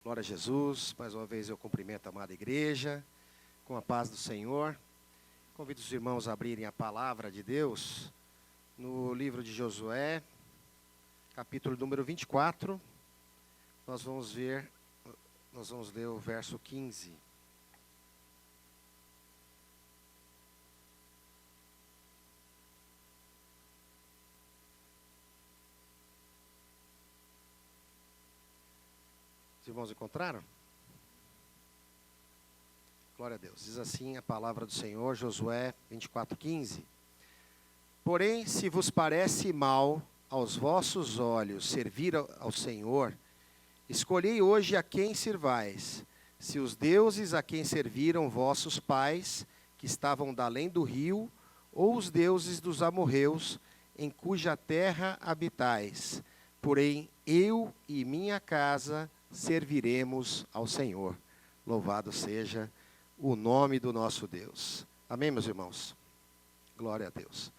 Glória a Jesus, mais uma vez eu cumprimento a amada igreja, com a paz do Senhor. Convido os irmãos a abrirem a palavra de Deus no livro de Josué, capítulo número 24. Nós vamos ler o verso 15. Os irmãos encontraram? Glória a Deus. Diz assim a palavra do Senhor, Josué 24:15. Porém, se vos parece mal aos vossos olhos servir ao Senhor, escolhei hoje a quem servais, se os deuses a quem serviram vossos pais, que estavam da além do rio, ou os deuses dos amorreus, em cuja terra habitais. Porém, eu e minha casa serviremos ao Senhor. Louvado seja o nome do nosso Deus. Amém, meus irmãos? Glória a Deus.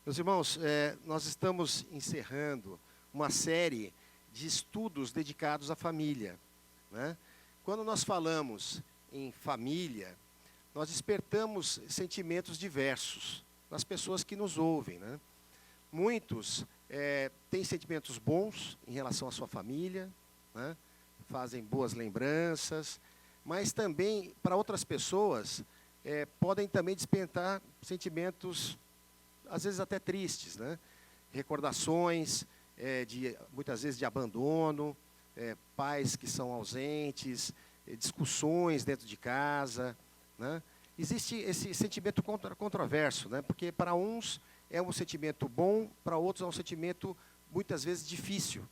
Meus irmãos, nós estamos encerrando uma série de estudos dedicados à família, né? Quando nós falamos em família, nós despertamos sentimentos diversos nas pessoas que nos ouvem, né? Muitos têm sentimentos bons em relação à sua família, né? Fazem boas lembranças, mas também, para outras pessoas, podem também despertar sentimentos, às vezes até tristes, né? Recordações, muitas vezes de abandono, pais que são ausentes, discussões dentro de casa, né? Existe esse sentimento controverso, né? Porque para uns é um sentimento bom, para outros é um sentimento, muitas vezes, difícil.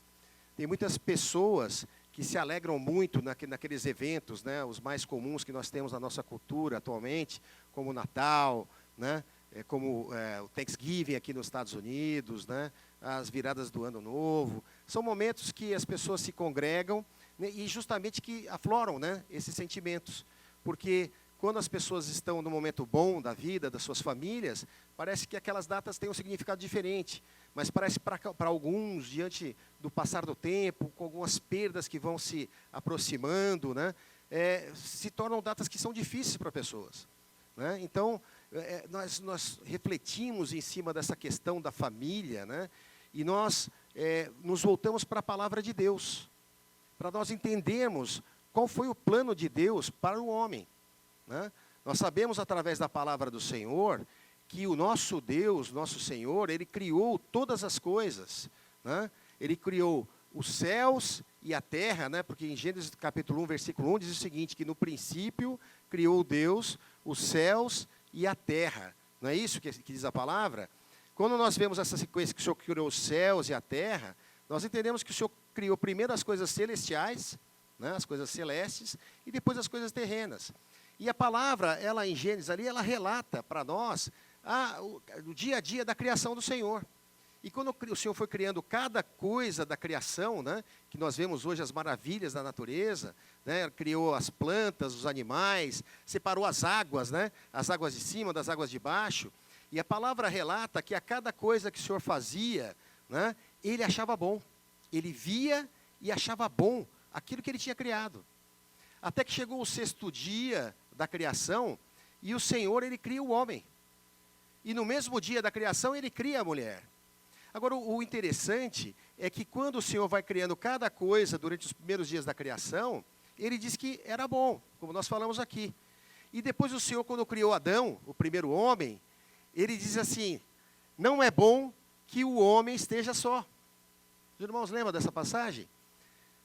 Tem muitas pessoas que se alegram muito naqueles eventos, né, os mais comuns que nós temos na nossa cultura atualmente, como o Natal, né, como o Thanksgiving aqui nos Estados Unidos, né, as viradas do Ano Novo. São momentos que as pessoas se congregam, né, e justamente que afloram, né, esses sentimentos. Porque quando as pessoas estão no momento bom da vida, das suas famílias, parece que aquelas datas têm um significado diferente. Mas parece para alguns, diante do passar do tempo, com algumas perdas que vão se aproximando, né, se tornam datas que são difíceis para pessoas, né? Então, nós refletimos em cima dessa questão da família, né, e nós nos voltamos para a palavra de Deus, para nós entendermos qual foi o plano de Deus para o homem, né? Nós sabemos, através da palavra do Senhor, que o nosso Deus, nosso Senhor, Ele criou todas as coisas, né? Ele criou os céus e a terra, né? Porque em Gênesis capítulo 1, versículo 1, diz o seguinte, que no princípio criou Deus os céus e a terra. Não é isso que diz a palavra? Quando nós vemos essa sequência que o Senhor criou os céus e a terra, nós entendemos que o Senhor criou primeiro as coisas celestiais, né? As coisas celestes, e depois as coisas terrenas. E a palavra, ela em Gênesis ali, ela relata para nós o dia a dia da criação do Senhor. E quando o Senhor foi criando cada coisa da criação, né, que nós vemos hoje as maravilhas da natureza, né, criou as plantas, os animais, separou as águas, né, as águas de cima das águas de baixo, e a palavra relata que a cada coisa que o Senhor fazia, né, Ele achava bom. Ele via e achava bom aquilo que Ele tinha criado. Até que chegou o sexto dia da criação, e o Senhor, Ele cria o homem. E no mesmo dia da criação, Ele cria a mulher. Agora, o interessante é que quando o Senhor vai criando cada coisa durante os primeiros dias da criação, Ele diz que era bom, como nós falamos aqui. E depois o Senhor, quando criou Adão, o primeiro homem, Ele diz assim, não é bom que o homem esteja só. Os irmãos lembram dessa passagem?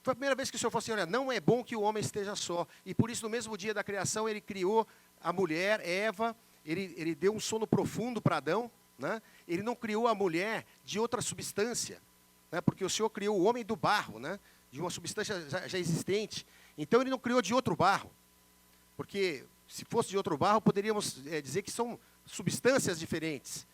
Foi a primeira vez que o Senhor falou assim, olha, não é bom que o homem esteja só. E por isso, no mesmo dia da criação, Ele criou a mulher, Eva. Ele deu um sono profundo para Adão, né? Ele não criou a mulher de outra substância, né? Porque o Senhor criou o homem do barro, né? De uma substância já existente. Então, Ele não criou de outro barro. Porque, se fosse de outro barro, poderíamos dizer que são substâncias diferentes.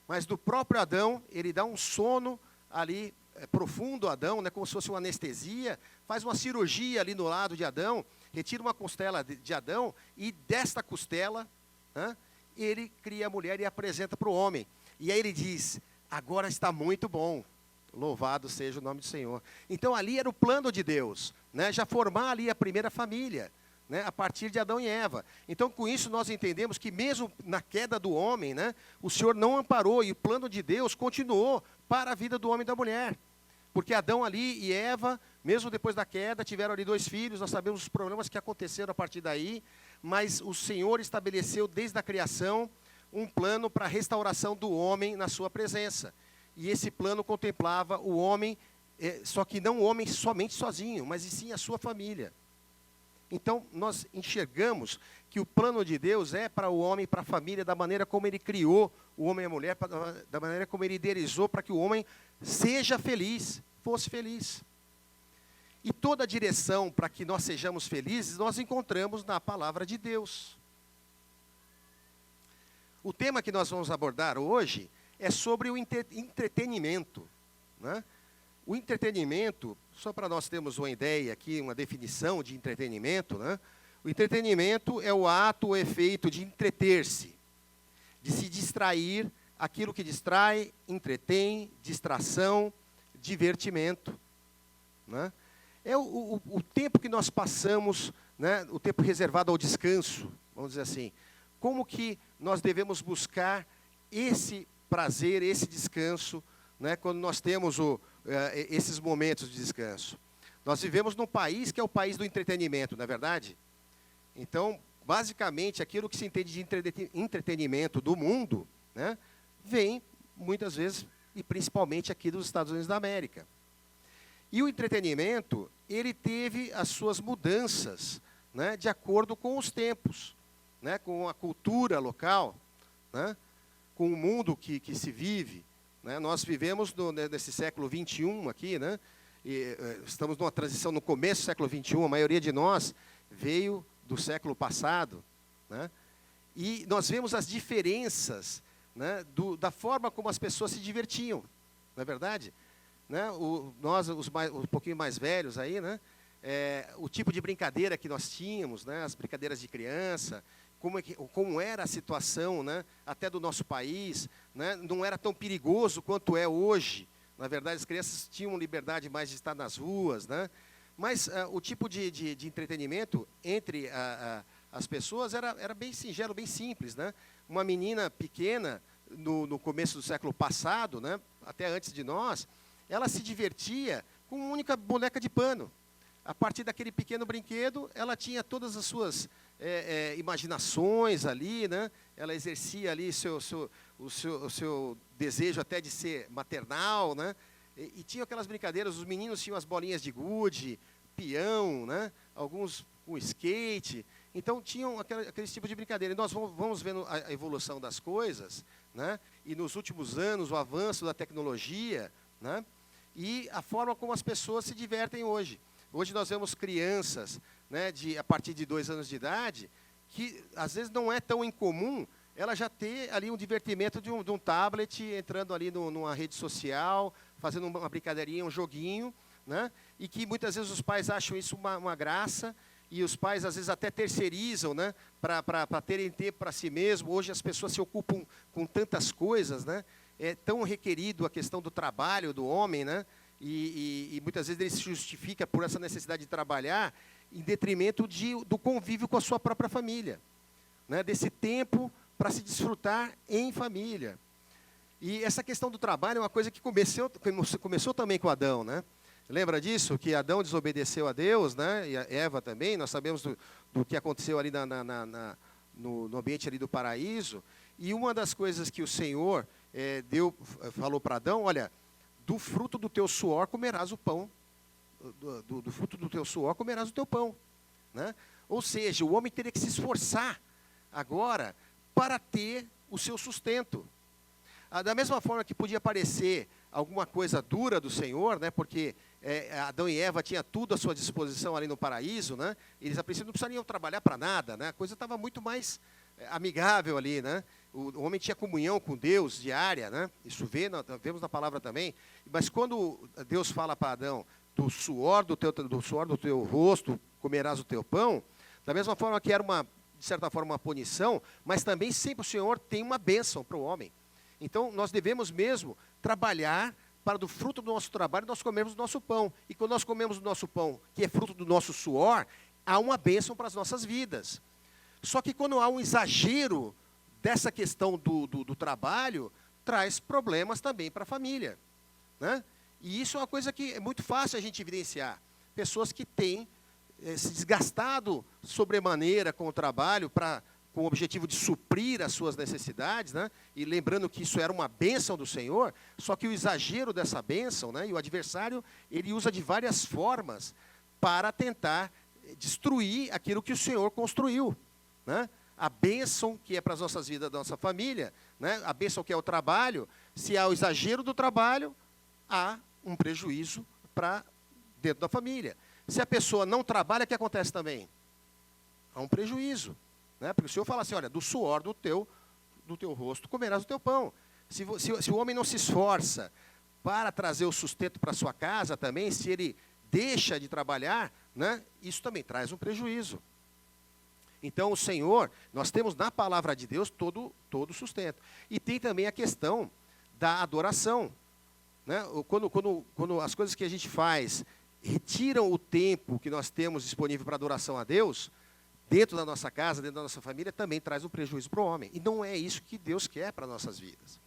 Mas do próprio Adão, Ele dá um sono ali, profundo a Adão, né, como se fosse uma anestesia, faz uma cirurgia ali no lado de Adão, retira uma costela de Adão, e desta costela, né, Ele cria a mulher e apresenta para o homem. E aí Ele diz, agora está muito bom. Louvado seja o nome do Senhor. Então ali era o plano de Deus, né, já formar ali a primeira família, né, a partir de Adão e Eva. Então, com isso, nós entendemos que mesmo na queda do homem, né, o Senhor não amparou, e o plano de Deus continuou para a vida do homem e da mulher. Porque Adão ali e Eva, mesmo depois da queda, tiveram ali 2 filhos, nós sabemos os problemas que aconteceram a partir daí, mas o Senhor estabeleceu desde a criação um plano para a restauração do homem na sua presença. E esse plano contemplava o homem, só que não o homem somente sozinho, mas e sim a sua família. Então, nós enxergamos que o plano de Deus é para o homem, para a família, da maneira como Ele criou o homem e a mulher, da maneira como Ele idealizou para que o homem seja feliz, fosse feliz. E toda a direção para que nós sejamos felizes, nós encontramos na palavra de Deus. O tema que nós vamos abordar hoje é sobre o entretenimento, né? O entretenimento, só para nós termos uma ideia aqui, uma definição de entretenimento, né? O entretenimento é o ato, o efeito de entreter-se, de se distrair, aquilo que distrai, entretém, distração, divertimento, né? É o tempo que nós passamos, né? O tempo reservado ao descanso, vamos dizer assim. Como que nós devemos buscar esse prazer, esse descanso, né? Quando nós temos esses momentos de descanso. Nós vivemos num país que é o país do entretenimento, não é verdade? Então, basicamente, aquilo que se entende de entretenimento do mundo, né, vem, muitas vezes, e principalmente aqui dos Estados Unidos da América. E o entretenimento, ele teve as suas mudanças, né, de acordo com os tempos, né, com a cultura local, né, com o mundo que se vive. Né? Nós vivemos nesse século XXI aqui, né? E, estamos numa transição no começo do século XXI, a maioria de nós veio do século passado, né? E nós vemos as diferenças, né, da forma como as pessoas se divertiam, não é verdade? Né? Nós, um pouquinho mais velhos aí, né? O tipo de brincadeira que nós tínhamos, né? As brincadeiras de criança, como era a situação, né, até do nosso país, né, não era tão perigoso quanto é hoje. Na verdade, as crianças tinham liberdade mais de estar nas ruas, né? Mas o tipo de entretenimento entre as pessoas era bem singelo, bem simples, né? Uma menina pequena, no começo do século passado, né, até antes de nós, ela se divertia com uma única boneca de pano. A partir daquele pequeno brinquedo, ela tinha todas as suas imaginações ali, né? Ela exercia ali o seu desejo até de ser maternal, né? E tinha aquelas brincadeiras, os meninos tinham as bolinhas de gude, peão, né? Alguns com skate. Então, tinham aquele tipo de brincadeira. E nós vamos vendo a evolução das coisas, né? E nos últimos anos, o avanço da tecnologia, né? E a forma como as pessoas se divertem hoje. Hoje nós vemos crianças, né, a partir de 2 anos de idade, que às vezes não é tão incomum ela já ter ali um divertimento de um tablet, entrando ali numa rede social, fazendo uma brincadeirinha, um joguinho, né, e que muitas vezes os pais acham isso uma graça, e os pais às vezes até terceirizam, né, para terem tempo para si mesmo. Hoje as pessoas se ocupam com tantas coisas, né, é tão requerido a questão do trabalho do homem, né, e muitas vezes ele se justifica por essa necessidade de trabalhar em detrimento do convívio com a sua própria família, né? Desse tempo para se desfrutar em família. E essa questão do trabalho é uma coisa que começou também com Adão, né? Lembra disso? Que Adão desobedeceu a Deus, né? E a Eva também. Nós sabemos do que aconteceu ali no ambiente ali do paraíso. E uma das coisas que o Senhor falou para Adão: olha, do fruto do teu suor comerás o pão. Do fruto do teu suor comerás o teu pão, né? Ou seja, o homem teria que se esforçar agora para ter o seu sustento. Da mesma forma que podia parecer alguma coisa dura do Senhor, né? Porque Adão e Eva tinham tudo à sua disposição ali no paraíso, né? Eles a princípio não precisariam trabalhar para nada, né? A coisa estava muito mais amigável ali, né? O homem tinha comunhão com Deus diária, né? Isso vemos na palavra também. Mas quando Deus fala para Adão: do suor do teu rosto comerás o teu pão, da mesma forma que era de certa forma, uma punição, mas também sempre o Senhor tem uma bênção para o homem. Então, nós devemos mesmo trabalhar para do fruto do nosso trabalho nós comermos o nosso pão. E quando nós comemos o nosso pão, que é fruto do nosso suor, há uma bênção para as nossas vidas. Só que quando há um exagero dessa questão do trabalho, traz problemas também para a família, né? E isso é uma coisa que é muito fácil a gente evidenciar. Pessoas que têm se desgastado sobremaneira com o trabalho com o objetivo de suprir as suas necessidades, né? E lembrando que isso era uma bênção do Senhor, só que o exagero dessa bênção, né? E o adversário, ele usa de várias formas para tentar destruir aquilo que o Senhor construiu, né? A bênção que é para as nossas vidas, da nossa família, né? A bênção que é o trabalho, se há o exagero do trabalho, há um prejuízo para dentro da família. Se a pessoa não trabalha, o que acontece também? Há um prejuízo, né? Porque o Senhor fala assim, olha, do suor do teu rosto comerás o teu pão. Se o homem não se esforça para trazer o sustento para a sua casa também, se ele deixa de trabalhar, né? Isso também traz um prejuízo. Então, o Senhor, nós temos na palavra de Deus todo o sustento. E tem também a questão da adoração, né? Quando as coisas que a gente faz retiram o tempo que nós temos disponível para adoração a Deus, dentro da nossa casa, dentro da nossa família, também traz um prejuízo para o homem. E não é isso que Deus quer para nossas vidas.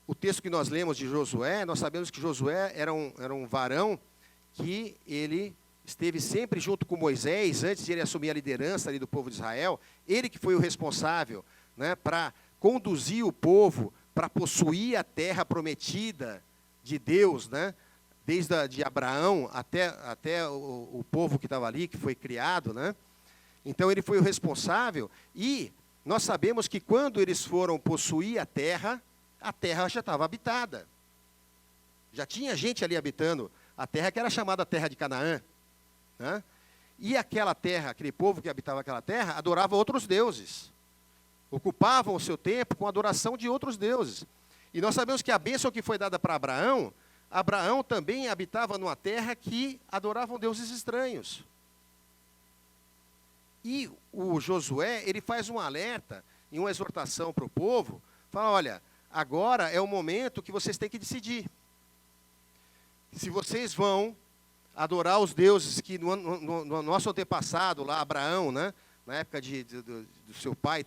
O texto que nós lemos de Josué, nós sabemos que Josué era um varão que ele esteve sempre junto com Moisés, antes de ele assumir a liderança ali do povo de Israel. Ele que foi o responsável, né, para conduzir o povo, para possuir a terra prometida de Deus, né, desde de Abraão até o povo que estava ali, que foi criado, né? Então ele foi o responsável, e nós sabemos que quando eles foram possuir a terra já estava habitada. Já tinha gente ali habitando a terra, que era chamada Terra de Canaã, né? E aquela terra, aquele povo que habitava aquela terra, adorava outros deuses. Ocupavam o seu tempo com a adoração de outros deuses. E nós sabemos que a bênção que foi dada para Abraão também habitava numa terra que adoravam deuses estranhos. E o Josué, ele faz um alerta e uma exortação para o povo, fala, olha, agora é o momento que vocês têm que decidir. Se vocês vão adorar os deuses que no nosso antepassado, lá Abraão, né, na época do seu pai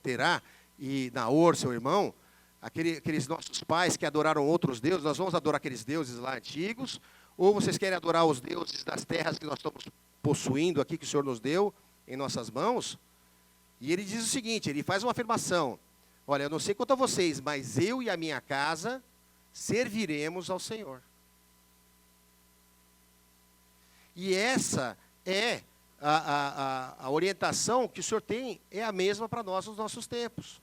Terá e Naor, seu irmão, aqueles nossos pais que adoraram outros deuses, nós vamos adorar aqueles deuses lá antigos, ou vocês querem adorar os deuses das terras que nós estamos possuindo aqui, que o Senhor nos deu em nossas mãos? E ele diz o seguinte, ele faz uma afirmação, olha, eu não sei quanto a vocês, mas eu e a minha casa serviremos ao Senhor. E essa é a orientação que o Senhor tem, é a mesma para nós nos nossos tempos.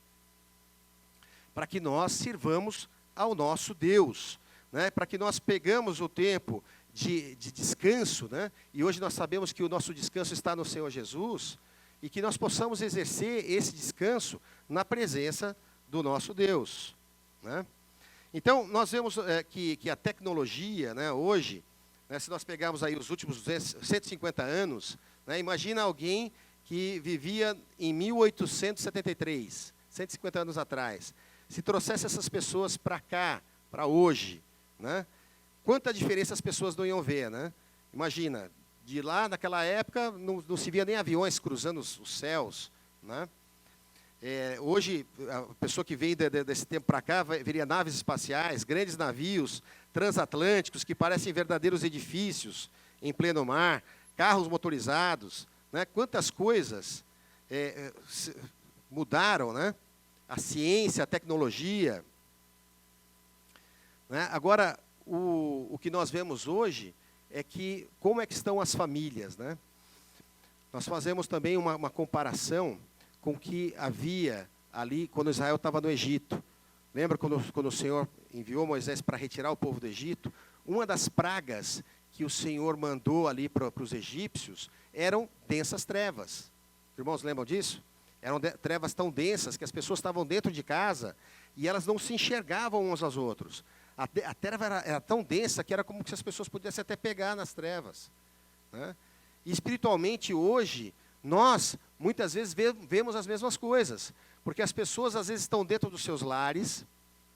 Para que nós sirvamos ao nosso Deus, né? Para que nós pegamos o tempo de descanso, né? E hoje nós sabemos que o nosso descanso está no Senhor Jesus, e que nós possamos exercer esse descanso na presença do nosso Deus, né? Então, nós vemos que a tecnologia, né, hoje, né, se nós pegarmos aí os últimos 150 anos, né, imagina alguém que vivia em 1873, 150 anos atrás. Se trouxesse essas pessoas para cá, para hoje, né, quanta diferença as pessoas não iam ver, né? Imagina, de lá, naquela época, não se via nem aviões cruzando os céus, né? Hoje, a pessoa que vem desse tempo para cá, veria naves espaciais, grandes navios transatlânticos, que parecem verdadeiros edifícios em pleno mar, carros motorizados, né? Quantas coisas mudaram, né? A ciência, a tecnologia, né? Agora, o que nós vemos hoje é que, como é que estão as famílias, né? Nós fazemos também uma comparação com o que havia ali quando Israel estava no Egito. Lembra quando o Senhor enviou Moisés para retirar o povo do Egito? Uma das pragas que o Senhor mandou ali para os egípcios eram densas trevas. Irmãos, lembram disso? Eram trevas tão densas que as pessoas estavam dentro de casa e elas não se enxergavam uns aos outros. A treva era tão densa que era como se as pessoas pudessem até pegar nas trevas, né? E espiritualmente hoje, nós muitas vezes vemos as mesmas coisas, porque as pessoas às vezes estão dentro dos seus lares,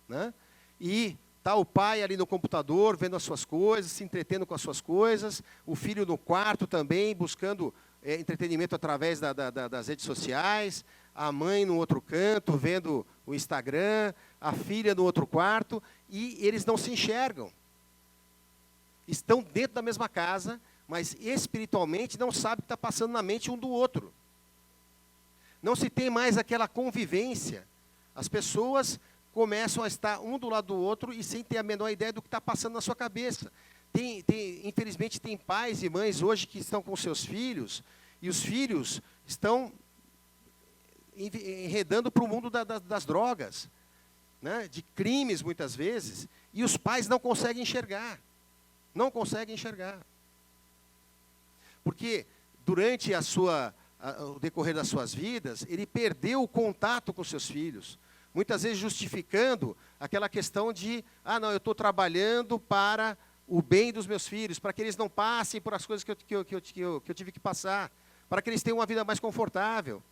né? E Está o pai ali no computador, vendo as suas coisas, se entretendo com as suas coisas, o filho no quarto também, buscando entretenimento através das redes sociais, a mãe no outro canto, vendo o Instagram, a filha no outro quarto, e eles não se enxergam. Estão dentro da mesma casa, mas espiritualmente não sabem o que está passando na mente um do outro. Não se tem mais aquela convivência. As pessoas começam a estar um do lado do outro e sem ter a menor ideia do que está passando na sua cabeça. Infelizmente, tem pais e mães hoje que estão com seus filhos, e os filhos estão enredando para o mundo das drogas, né, de crimes muitas vezes, e os pais não conseguem enxergar. Não conseguem enxergar. Porque durante o decorrer das suas vidas, ele perdeu o contato com seus filhos. Muitas vezes justificando aquela questão de, não, eu estou trabalhando para o bem dos meus filhos, para que eles não passem por as coisas que eu tive que passar, para que eles tenham uma vida mais confortável.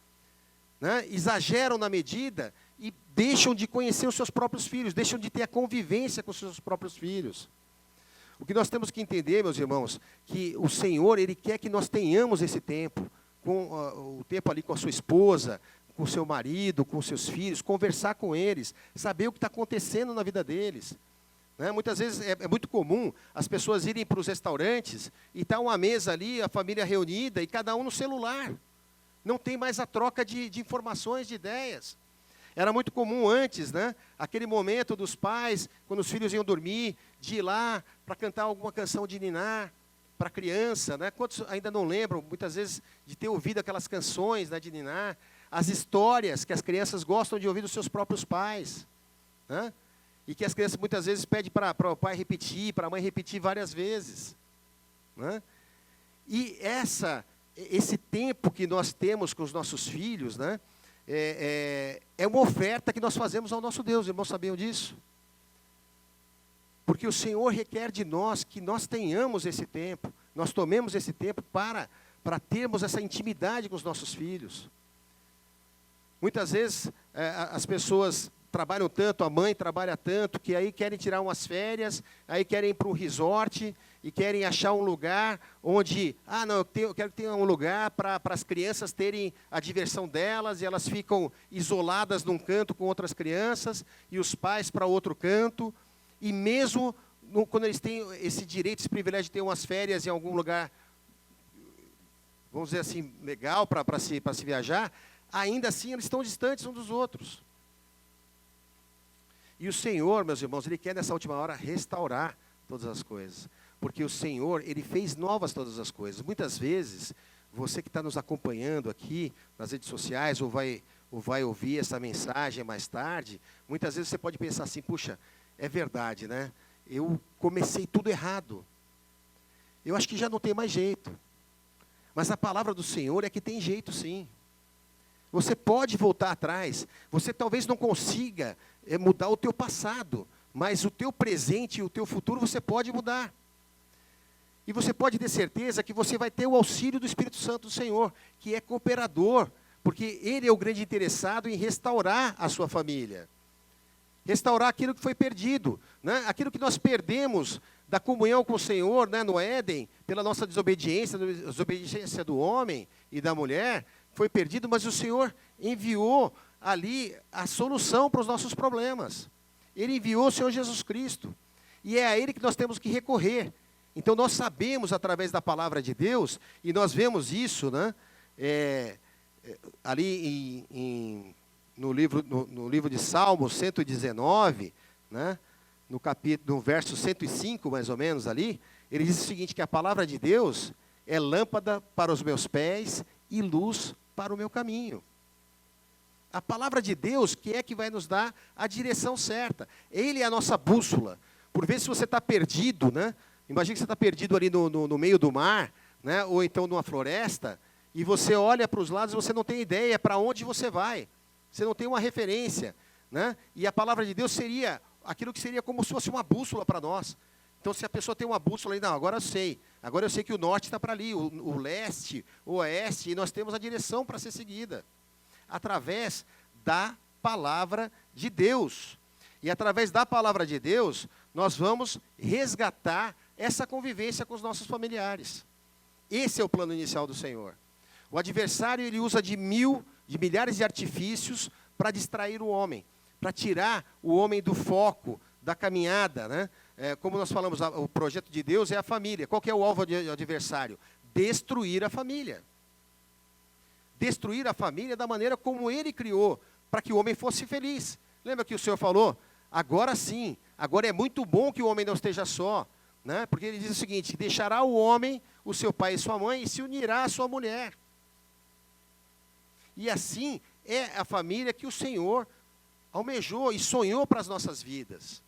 Né? Exageram na medida e deixam de conhecer os seus próprios filhos, deixam de ter a convivência com os seus próprios filhos. O que nós temos que entender, meus irmãos, que o Senhor, Ele quer que nós tenhamos esse tempo, o tempo ali com a sua esposa, com o seu marido, com os seus filhos, conversar com eles, saber o que está acontecendo na vida deles. Né? Muitas vezes é muito comum as pessoas irem para os restaurantes e está uma mesa ali, a família reunida, e cada um no celular. Não tem mais a troca de informações, de ideias. Era muito comum antes, né? Aquele momento dos pais, quando os filhos iam dormir, de ir lá para cantar alguma canção de ninar para a criança. Né? Quantos ainda não lembram, muitas vezes, de ter ouvido aquelas canções, né, de ninar? As histórias que as crianças gostam de ouvir dos seus próprios pais. Né? E que as crianças muitas vezes pedem para o pai repetir, para a mãe repetir várias vezes. Né? E esse tempo que nós temos com os nossos filhos, né, é uma oferta que nós fazemos ao nosso Deus. Irmãos, sabiam disso? Porque o Senhor requer de nós que nós tenhamos esse tempo, nós tomemos esse tempo para termos essa intimidade com os nossos filhos. Muitas vezes as pessoas trabalham tanto, a mãe trabalha tanto, que aí querem tirar umas férias, aí querem ir para um resort e querem achar um lugar onde, não, eu quero que tenha um lugar para as crianças terem a diversão delas, e elas ficam isoladas num canto com outras crianças, e os pais para outro canto, e mesmo quando eles têm esse direito, esse privilégio de ter umas férias em algum lugar, vamos dizer assim, legal para se viajar, ainda assim eles estão distantes uns dos outros. E o Senhor, meus irmãos, Ele quer nessa última hora restaurar todas as coisas. Porque o Senhor, Ele fez novas todas as coisas. Muitas vezes, você que está nos acompanhando aqui nas redes sociais, ou vai ouvir essa mensagem mais tarde, muitas vezes você pode pensar assim, puxa, é verdade, né? Eu comecei tudo errado. Eu acho que já não tem mais jeito. Mas a palavra do Senhor é que tem jeito sim. Você pode voltar atrás. Você talvez não consiga mudar o teu passado, mas o teu presente e o teu futuro você pode mudar. E você pode ter certeza que você vai ter o auxílio do Espírito Santo do Senhor, que é cooperador, porque Ele é o grande interessado em restaurar a sua família. Restaurar aquilo que foi perdido, né? Aquilo que nós perdemos da comunhão com o Senhor, né, no Éden, pela nossa desobediência do homem e da mulher, foi perdido, mas o Senhor enviou ali a solução para os nossos problemas. Ele enviou o Senhor Jesus Cristo, e é a Ele que nós temos que recorrer. Então nós sabemos através da palavra de Deus, e nós vemos isso, né, ali no livro de Salmos 119, né, no verso 105 mais ou menos ali, ele diz o seguinte, que a palavra de Deus é lâmpada para os meus pés e luz para o meu caminho. A palavra de Deus que é que vai nos dar a direção certa. Ele é a nossa bússola. Por vezes se você está perdido, né? Imagina que você está perdido ali no meio do mar, né? Ou então numa floresta, e você olha para os lados e você não tem ideia para onde você vai. Você não tem uma referência, né? E a palavra de Deus seria aquilo que seria como se fosse uma bússola para nós. Então, se a pessoa tem uma bússola, não, agora eu sei que o norte está para ali, o leste, o oeste, e nós temos a direção para ser seguida, através da palavra de Deus. E através da palavra de Deus, nós vamos resgatar essa convivência com os nossos familiares. Esse é o plano inicial do Senhor. O adversário, ele usa de milhares de artifícios para distrair o homem, para tirar o homem do foco, da caminhada, né? Como nós falamos, o projeto de Deus é a família. Qual que é o alvo do adversário? Destruir a família. Destruir a família da maneira como ele criou, para que o homem fosse feliz. Lembra que o Senhor falou? Agora sim, agora é muito bom que o homem não esteja só, né? Porque ele diz o seguinte: deixará o homem, o seu pai e sua mãe, e se unirá à sua mulher. E assim é a família que o Senhor almejou e sonhou para as nossas vidas.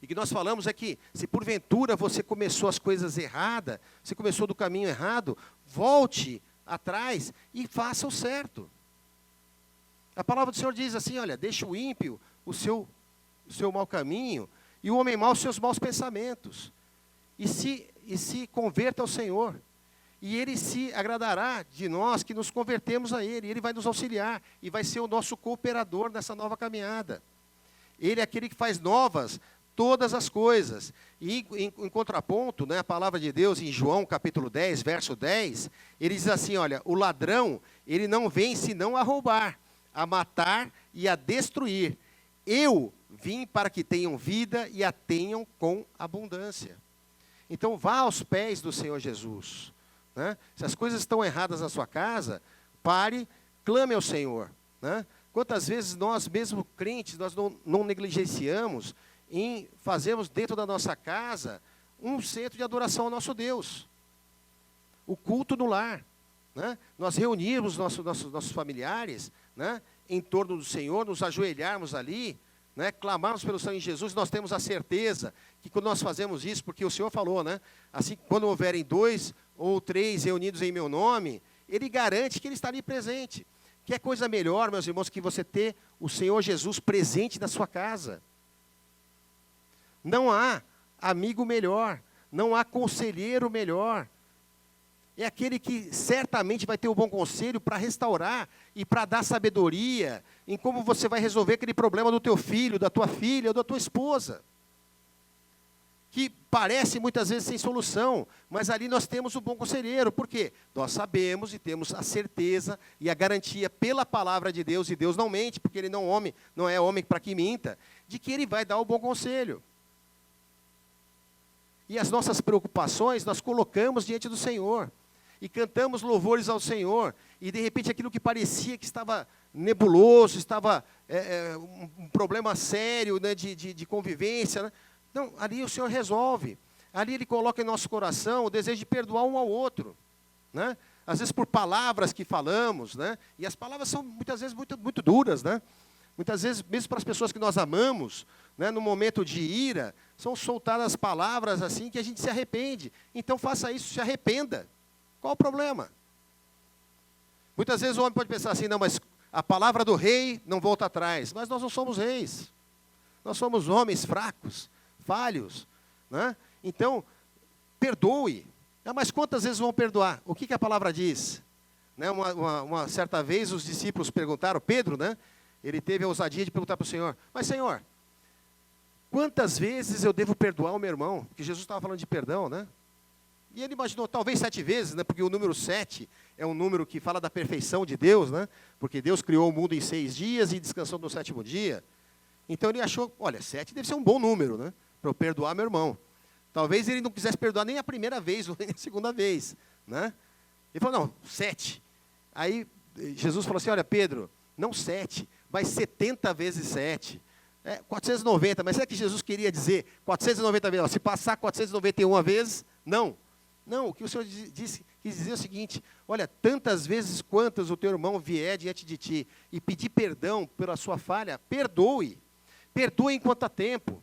E que nós falamos é que, se porventura você começou as coisas erradas, você começou do caminho errado, volte atrás e faça o certo. A palavra do Senhor diz assim, olha, deixa o ímpio o seu mau caminho, e o homem mau os seus maus pensamentos. E se converta ao Senhor. E Ele se agradará de nós que nos convertemos a Ele. Ele vai nos auxiliar e vai ser o nosso cooperador nessa nova caminhada. Ele é aquele que faz novas todas as coisas. E em contraponto, né, a palavra de Deus em João capítulo 10, verso 10, ele diz assim, olha, o ladrão, ele não vem senão a roubar, a matar e a destruir. Eu vim para que tenham vida e a tenham com abundância. Então vá aos pés do Senhor Jesus. Né? Se as coisas estão erradas na sua casa, pare, clame ao Senhor. Né? Quantas vezes nós, mesmo crentes, nós não negligenciamos em fazermos dentro da nossa casa um centro de adoração ao nosso Deus. O culto no lar. Né? Nós reunirmos nossos familiares, né, em torno do Senhor, nos ajoelharmos ali, né, clamarmos pelo sangue de Jesus, nós temos a certeza que quando nós fazemos isso, porque o Senhor falou, né, assim, quando houverem 2 ou 3 reunidos em meu nome, Ele garante que Ele está ali presente. Que é coisa melhor, meus irmãos, que você ter o Senhor Jesus presente na sua casa. Não há amigo melhor, não há conselheiro melhor. É aquele que certamente vai ter o bom conselho para restaurar e para dar sabedoria em como você vai resolver aquele problema do teu filho, da tua filha ou da tua esposa. Que parece muitas vezes sem solução, mas ali nós temos o bom conselheiro. Por quê? Nós sabemos e temos a certeza e a garantia pela palavra de Deus, e Deus não mente, porque Ele não é homem para que minta, de que Ele vai dar o bom conselho. E as nossas preocupações nós colocamos diante do Senhor. E cantamos louvores ao Senhor, e de repente aquilo que parecia que estava nebuloso, estava um problema sério, né, de convivência, né? Não, ali o Senhor resolve. Ali Ele coloca em nosso coração o desejo de perdoar um ao outro. Né? Às vezes por palavras que falamos, né? E as palavras são muitas vezes muito, muito duras, né? Muitas vezes, mesmo para as pessoas que nós amamos, né, no momento de ira, são soltadas palavras assim que a gente se arrepende. Então faça isso, se arrependa. Qual o problema? Muitas vezes o homem pode pensar assim, não, mas a palavra do rei não volta atrás. Mas nós não somos reis. Nós somos homens fracos, falhos. Né? Então, perdoe. Mas quantas vezes vão perdoar? O que a palavra diz? Né? Uma certa vez os discípulos perguntaram, Pedro, né? Ele teve a ousadia de perguntar para o Senhor, mas Senhor, quantas vezes eu devo perdoar o meu irmão? Porque Jesus estava falando de perdão, né? E ele imaginou, talvez 7 vezes, né? Porque o número 7 é um número que fala da perfeição de Deus, né? Porque Deus criou o mundo em 6 dias e descansou no 7º dia. Então ele achou, olha, 7 deve ser um bom número, né? Para eu perdoar meu irmão. Talvez ele não quisesse perdoar nem a primeira vez, ou nem a segunda vez, né? Ele falou, não, 7. Aí Jesus falou assim, olha, Pedro, não 7, mas 70 vezes 7. 490, mas será que Jesus queria dizer 490 vezes? Se passar 491 vezes, não. Não, o que o Senhor quis dizer é o seguinte, olha, tantas vezes quantas o teu irmão vier diante de ti e pedir perdão pela sua falha, perdoe. Perdoe enquanto há tempo.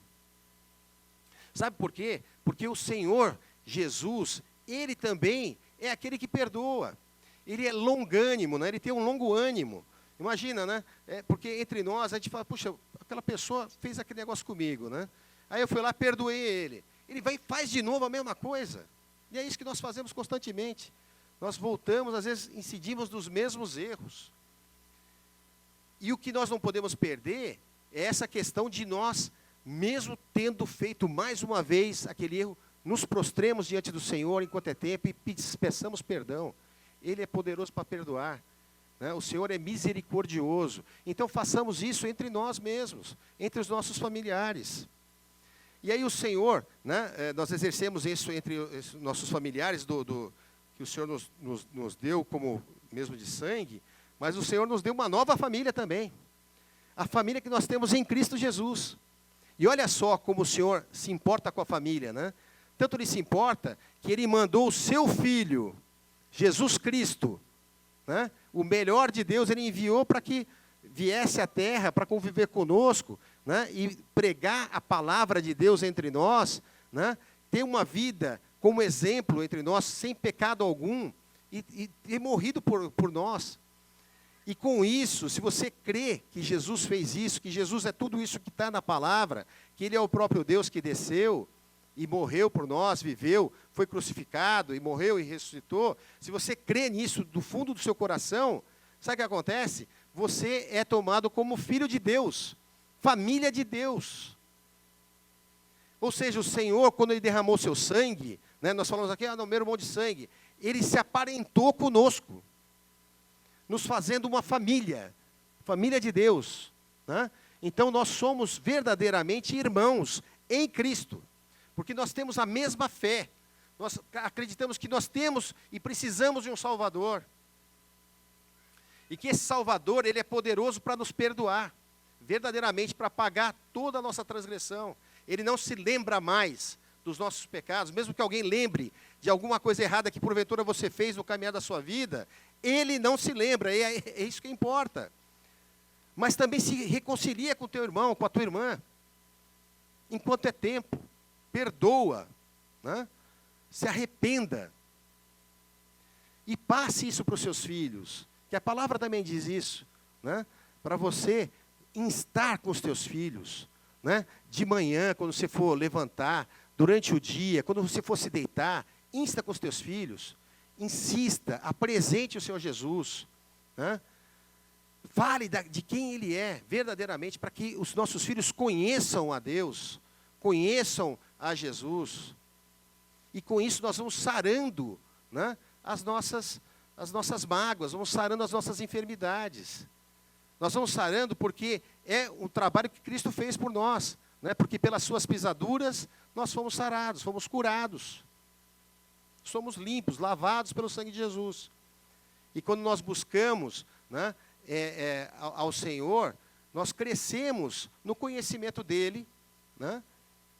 Sabe por quê? Porque o Senhor Jesus, Ele também é aquele que perdoa. Ele é longânimo, né? Ele tem um longo ânimo. Imagina, né? Porque entre nós, a gente fala, puxa, aquela pessoa fez aquele negócio comigo, né? Aí eu fui lá, perdoei ele. Ele vai e faz de novo a mesma coisa. E é isso que nós fazemos constantemente. Nós voltamos, às vezes, incidimos nos mesmos erros. E o que nós não podemos perder é essa questão de nós, mesmo tendo feito mais uma vez aquele erro, nos prostremos diante do Senhor enquanto é tempo e peçamos perdão. Ele é poderoso para perdoar, né? O Senhor é misericordioso. Então façamos isso entre nós mesmos, entre os nossos familiares. E aí o Senhor, né, nós exercemos isso entre os nossos familiares, que o Senhor nos deu como mesmo de sangue, mas o Senhor nos deu uma nova família também. A família que nós temos em Cristo Jesus. E olha só como o Senhor se importa com a família, né? Tanto Ele se importa que Ele mandou o seu Filho, Jesus Cristo, né? O melhor de Deus, Ele enviou para que viesse à terra, para conviver conosco, né? E pregar a palavra de Deus entre nós, né? Ter uma vida como exemplo entre nós, sem pecado algum, e ter morrido por nós. E com isso, se você crê que Jesus fez isso, que Jesus é tudo isso que está na palavra, que Ele é o próprio Deus que desceu e morreu por nós, viveu, foi crucificado e morreu e ressuscitou, se você crê nisso do fundo do seu coração, sabe o que acontece? Você é tomado como filho de Deus, família de Deus. Ou seja, o Senhor, quando Ele derramou o seu sangue, né, nós falamos aqui, no meu irmão de sangue, Ele se aparentou conosco, nos fazendo uma família de Deus, né? Então nós somos verdadeiramente irmãos em Cristo, porque nós temos a mesma fé, nós acreditamos que nós temos e precisamos de um Salvador, e que esse Salvador, Ele é poderoso para nos perdoar, verdadeiramente para pagar toda a nossa transgressão. Ele não se lembra mais dos nossos pecados, mesmo que alguém lembre de alguma coisa errada que porventura você fez no caminhar da sua vida, Ele não se lembra, é isso que importa. Mas também se reconcilia com o teu irmão, com a tua irmã, enquanto é tempo, perdoa, né? Se arrependa, e passe isso para os seus filhos, que a palavra também diz isso, né? Para você instar com os teus filhos, né? De manhã, quando você for levantar, durante o dia, quando você for se deitar, insta com os teus filhos, insista, apresente o Senhor Jesus, né? Fale de quem Ele é, verdadeiramente, para que os nossos filhos conheçam a Deus, conheçam a Jesus, e com isso nós vamos sarando, né, as nossas mágoas, vamos sarando as nossas enfermidades, nós vamos sarando porque é um trabalho que Cristo fez por nós, né, porque pelas suas pisaduras nós fomos sarados, fomos curados, somos limpos, lavados pelo sangue de Jesus. E quando nós buscamos, né, ao Senhor, nós crescemos no conhecimento dEle, né,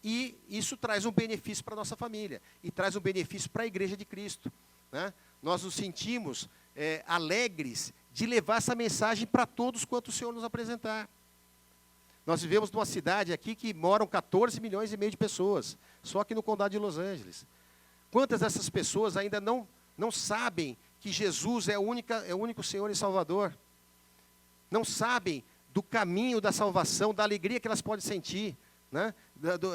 e isso traz um benefício para a nossa família, e traz um benefício para a igreja de Cristo, né? Nós nos sentimos alegres de levar essa mensagem para todos quanto o Senhor nos apresentar. Nós vivemos numa cidade aqui que moram 14 milhões e meio de pessoas, só aqui no condado de Los Angeles. Quantas dessas pessoas ainda não sabem que Jesus é o único Senhor e Salvador? Não sabem do caminho da salvação, da alegria que elas podem sentir, né?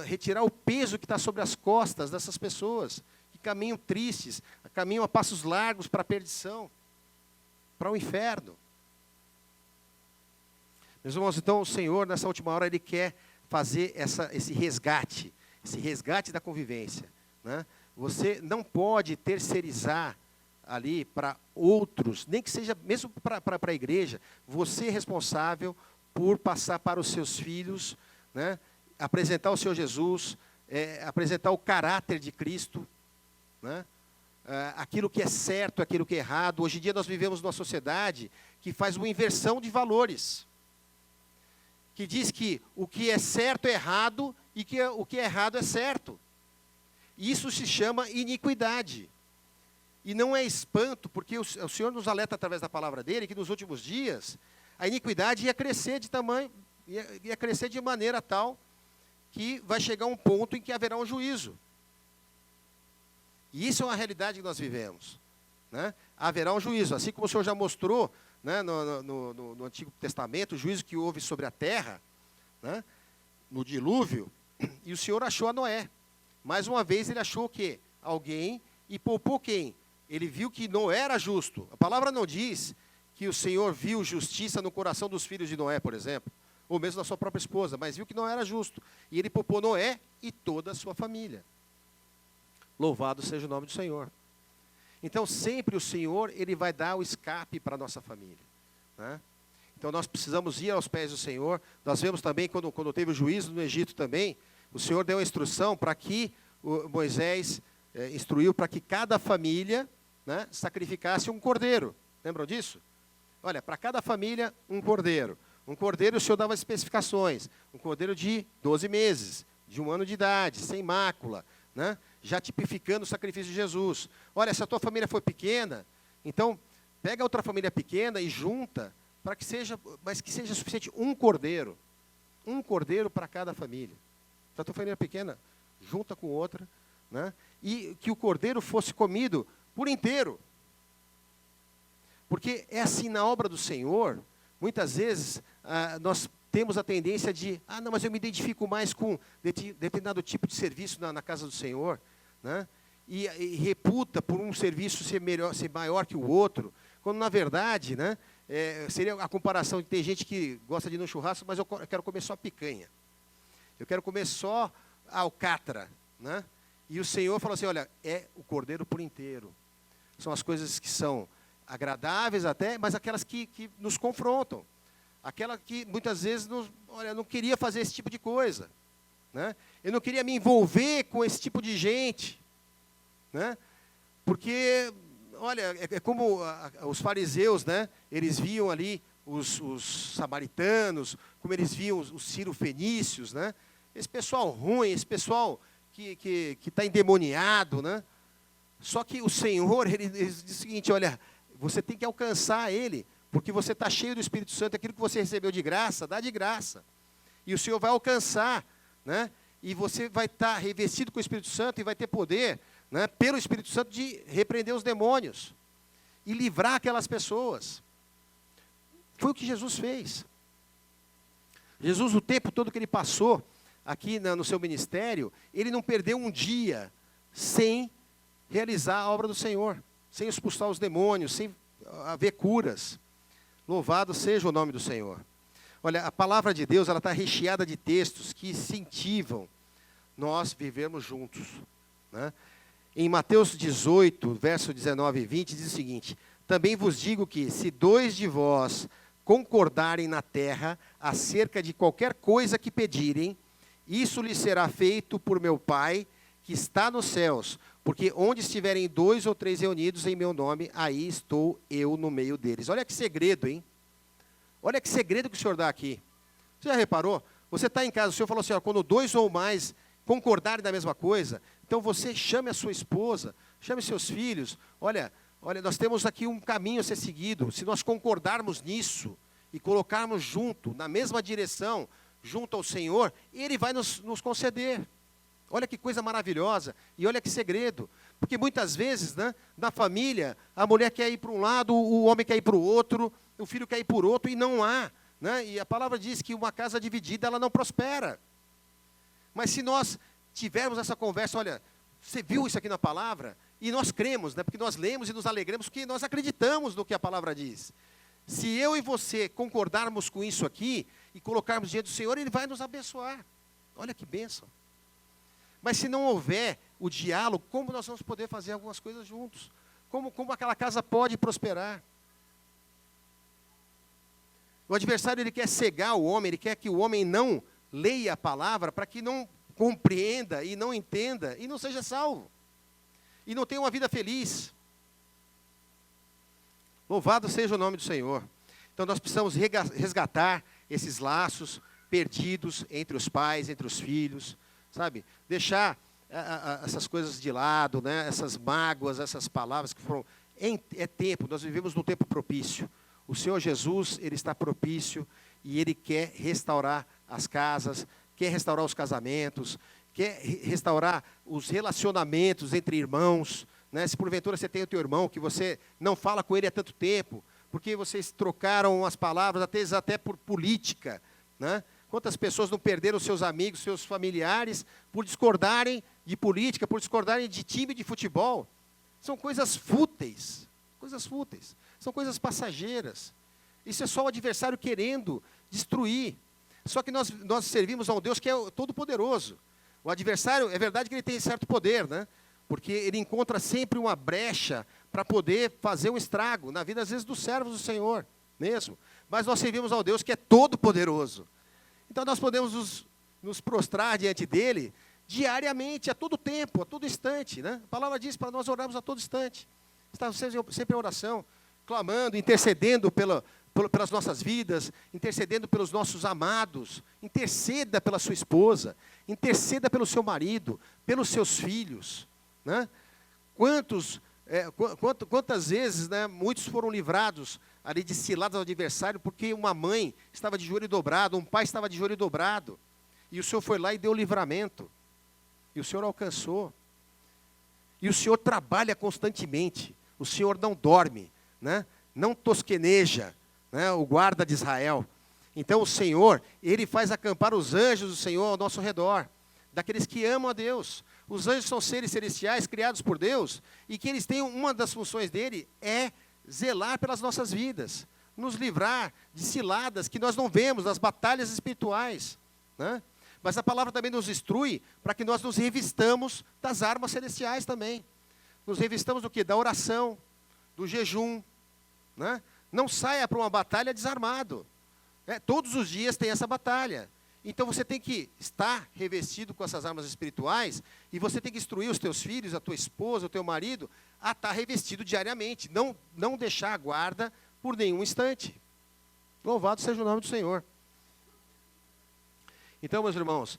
Retirar o peso que está sobre as costas dessas pessoas, que caminham tristes, caminham a passos largos para a perdição, para o inferno. Meus irmãos, então o Senhor, nessa última hora, Ele quer fazer esse resgate da convivência, né? Você não pode terceirizar ali para outros, nem que seja mesmo para a igreja, você é responsável por passar para os seus filhos, né, apresentar o Senhor Jesus, apresentar o caráter de Cristo, né, aquilo que é certo, aquilo que é errado. Hoje em dia nós vivemos numa sociedade que faz uma inversão de valores, que diz que o que é certo é errado e que o que é errado é certo. Isso se chama iniquidade. E não é espanto, porque o Senhor nos alerta através da palavra dele, que nos últimos dias, a iniquidade ia crescer de tamanho, ia crescer de maneira tal, que vai chegar um ponto em que haverá um juízo. E isso é uma realidade que nós vivemos, né? Haverá um juízo, assim como o Senhor já mostrou, né, no Antigo Testamento, o juízo que houve sobre a terra, né, no dilúvio, e o Senhor achou a Noé. Mais uma vez ele achou o quê? Alguém, e poupou quem? Ele viu que Noé era justo. A palavra não diz que o Senhor viu justiça no coração dos filhos de Noé, por exemplo. ou mesmo da sua própria esposa, mas viu que não era justo. E ele poupou Noé e toda a sua família. Louvado seja o nome do Senhor. Então, sempre o Senhor, ele vai dar o escape para a nossa família, né? Então, nós precisamos ir aos pés do Senhor. Nós vemos também, quando teve o juízo no Egito também, o Senhor deu a instrução para que Moisés instruiu para que cada família, né, sacrificasse um cordeiro. Lembram disso? Olha, para cada família, um cordeiro. Um cordeiro, o Senhor dava especificações. Um cordeiro de 12 meses, de 1 ano de idade, sem mácula, né? Já tipificando o sacrifício de Jesus. Olha, se a tua família for pequena, então pega outra família pequena e junta, para que seja, mas que seja suficiente um cordeiro para cada família. Se a tua família é pequena, junta com outra, né? E que o cordeiro fosse comido por inteiro. Porque é assim na obra do Senhor, muitas vezes nós temos a tendência de, não, mas eu me identifico mais com determinado tipo de serviço na casa do Senhor, né? E reputa por um serviço ser maior que o outro, quando na verdade, né, seria a comparação de ter gente que gosta de ir no churrasco, mas eu quero comer só picanha. Eu quero comer só alcatra, né? E o Senhor falou assim, olha, é o cordeiro por inteiro. São as coisas que são agradáveis até, mas aquelas que nos confrontam. Aquela que muitas vezes, eu não queria fazer esse tipo de coisa, né? Eu não queria me envolver com esse tipo de gente, né? Porque, olha, é como os fariseus, né? Eles viam ali os samaritanos, como eles viam os cirofenícios, né? Esse pessoal ruim, esse pessoal que está endemoniado, né? Só que o Senhor, ele diz o seguinte, olha, você tem que alcançar ele, porque você está cheio do Espírito Santo, aquilo que você recebeu de graça, dá de graça. E o Senhor vai alcançar, né? E você vai estar revestido com o Espírito Santo e vai ter poder, né, pelo Espírito Santo, de repreender os demônios e livrar aquelas pessoas. Foi o que Jesus fez. Jesus, o tempo todo que ele passou aqui no seu ministério, ele não perdeu um dia sem realizar a obra do Senhor, sem expulsar os demônios, sem haver curas. Louvado seja o nome do Senhor. Olha, a palavra de Deus, ela está recheada de textos que incentivam nós vivermos juntos, né? Em Mateus 18, verso 19 e 20, diz o seguinte, também vos digo que, se 2 de vós concordarem na terra acerca de qualquer coisa que pedirem, isso lhes será feito por meu Pai, que está nos céus, porque onde estiverem 2 ou 3 reunidos em meu nome, aí estou eu no meio deles. Olha que segredo, hein? Olha que segredo que o Senhor dá aqui. Você já reparou? Você está em casa, o Senhor falou assim, ó, quando 2 ou mais concordarem da mesma coisa, então você chame a sua esposa, chame seus filhos. Olha, nós temos aqui um caminho a ser seguido. Se nós concordarmos nisso e colocarmos junto, na mesma direção, junto ao Senhor, Ele vai nos conceder. Olha que coisa maravilhosa, e olha que segredo. Porque muitas vezes, né, na família, a mulher quer ir para um lado, o homem quer ir para o outro, o filho quer ir por outro, e não há, né? E a palavra diz que uma casa dividida, ela não prospera. Mas se nós tivermos essa conversa, olha, você viu isso aqui na palavra? E nós cremos, né? Porque nós lemos e nos alegramos, porque nós acreditamos no que a palavra diz. Se eu e você concordarmos com isso aqui, e colocarmos diante do Senhor, Ele vai nos abençoar. Olha que bênção. Mas se não houver o diálogo, como nós vamos poder fazer algumas coisas juntos? Como aquela casa pode prosperar? O adversário, ele quer cegar o homem, ele quer que o homem não leia a palavra, para que não compreenda e não entenda, e não seja salvo. E não tenha uma vida feliz. Louvado seja o nome do Senhor. Então nós precisamos resgatar esses laços perdidos entre os pais, entre os filhos, sabe? Deixar essas coisas de lado, né? Essas mágoas, essas palavras que foram... É tempo, nós vivemos num tempo propício. O Senhor Jesus, Ele está propício e Ele quer restaurar as casas, quer restaurar os casamentos, quer restaurar os relacionamentos entre irmãos, né? Se porventura você tem o teu irmão que você não fala com ele há tanto tempo, porque vocês trocaram as palavras, até por política, né? Quantas pessoas não perderam seus amigos, seus familiares, por discordarem de política, por discordarem de time de futebol? São coisas fúteis, são coisas passageiras. Isso é só o adversário querendo destruir. Só que nós servimos a um Deus que é todo-poderoso. O adversário, é verdade que ele tem certo poder, né? Porque ele encontra sempre uma brecha para poder fazer um estrago na vida, às vezes, dos servos do Senhor mesmo. Mas nós servimos ao Deus que é todo-poderoso. Então nós podemos nos prostrar diante dele diariamente, a todo tempo, a todo instante, né? A palavra diz para nós orarmos a todo instante. Estamos sempre em oração, clamando, intercedendo pelas nossas vidas, intercedendo pelos nossos amados. Interceda pela sua esposa, interceda pelo seu marido, pelos seus filhos, né? Quantas vezes, né, muitos foram livrados ali de ciladas ao adversário, porque uma mãe estava de joelho dobrado, um pai estava de joelho dobrado, e o Senhor foi lá e deu livramento, e o Senhor alcançou, e o Senhor trabalha constantemente, o Senhor não dorme, né? Não tosqueneja, né, o guarda de Israel. Então o Senhor, Ele faz acampar os anjos do Senhor ao nosso redor, daqueles que amam a Deus. Os anjos são seres celestiais criados por Deus, e que eles têm, uma das funções dele é zelar pelas nossas vidas, nos livrar de ciladas que nós não vemos, das batalhas espirituais, né? Mas a palavra também nos instrui para que nós nos revistamos das armas celestiais também. Nos revistamos do quê? Da oração, do jejum, né? Não saia para uma batalha desarmado, né? Todos os dias tem essa batalha. Então você tem que estar revestido com essas armas espirituais, e você tem que instruir os teus filhos, a tua esposa, o teu marido, a estar revestido diariamente. Não deixar a guarda por nenhum instante. Louvado seja o nome do Senhor. Então, meus irmãos,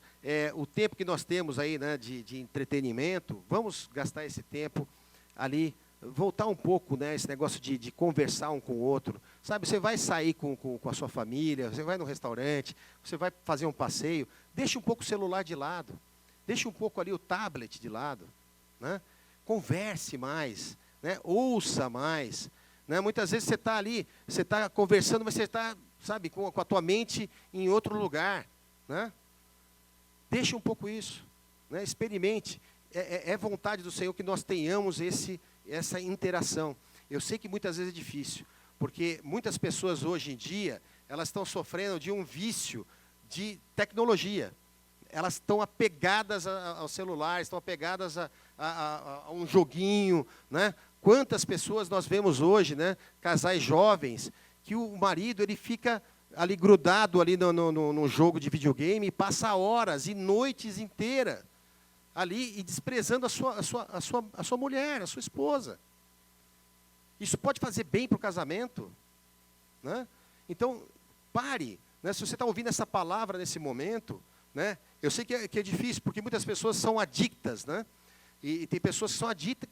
o tempo que nós temos aí, né, de entretenimento, vamos gastar esse tempo ali, voltar um pouco, né, esse negócio de conversar um com o outro. Sabe, você vai sair com a sua família, você vai no restaurante, você vai fazer um passeio, deixa um pouco o celular de lado, deixa um pouco ali o tablet de lado, né? Converse mais, né? Ouça mais, né? Muitas vezes você está ali, você está conversando, mas você está, sabe, com a tua mente em outro lugar, né? Deixa um pouco isso, né? Experimente. É vontade do Senhor que nós tenhamos essa interação. Eu sei que muitas vezes é difícil, porque muitas pessoas hoje em dia, elas estão sofrendo de um vício de tecnologia. Elas estão apegadas ao celular, estão apegadas a um joguinho, né? Quantas pessoas nós vemos hoje, né? Casais jovens, que o marido ele fica ali grudado ali no jogo de videogame e passa horas e noites inteiras ali e desprezando a sua mulher, a sua esposa. Isso pode fazer bem para o casamento, né? Então, pare, né? Se você está ouvindo essa palavra nesse momento, né? Eu sei que é difícil, porque muitas pessoas são adictas, né? E tem pessoas que são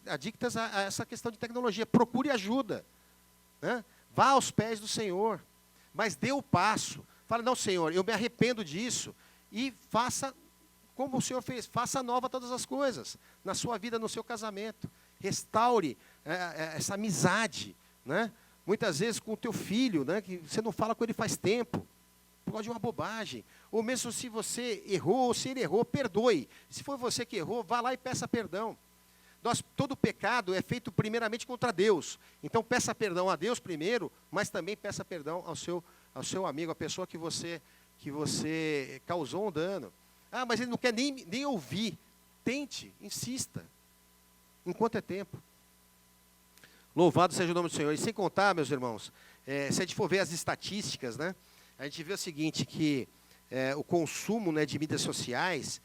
adictas a essa questão de tecnologia. Procure ajuda, né? Vá aos pés do Senhor, mas dê o passo. Fala, não, Senhor, eu me arrependo disso, e faça como o Senhor fez, faça nova todas as coisas, na sua vida, no seu casamento. Restaure essa amizade, né? Muitas vezes com o teu filho, né? Que você não fala com ele faz tempo, por causa de uma bobagem. Ou mesmo se você errou, ou se ele errou, perdoe. Se foi você que errou, vá lá e peça perdão. Todo pecado é feito primeiramente contra Deus. Então peça perdão a Deus primeiro, mas também peça perdão ao seu amigo, a pessoa que você causou um dano. Ah, mas ele não quer nem ouvir. Tente, insista, enquanto é tempo. Louvado seja o nome do Senhor. E sem contar, meus irmãos, se a gente for ver as estatísticas, né, a gente vê o seguinte, que o consumo, né, de mídias sociais,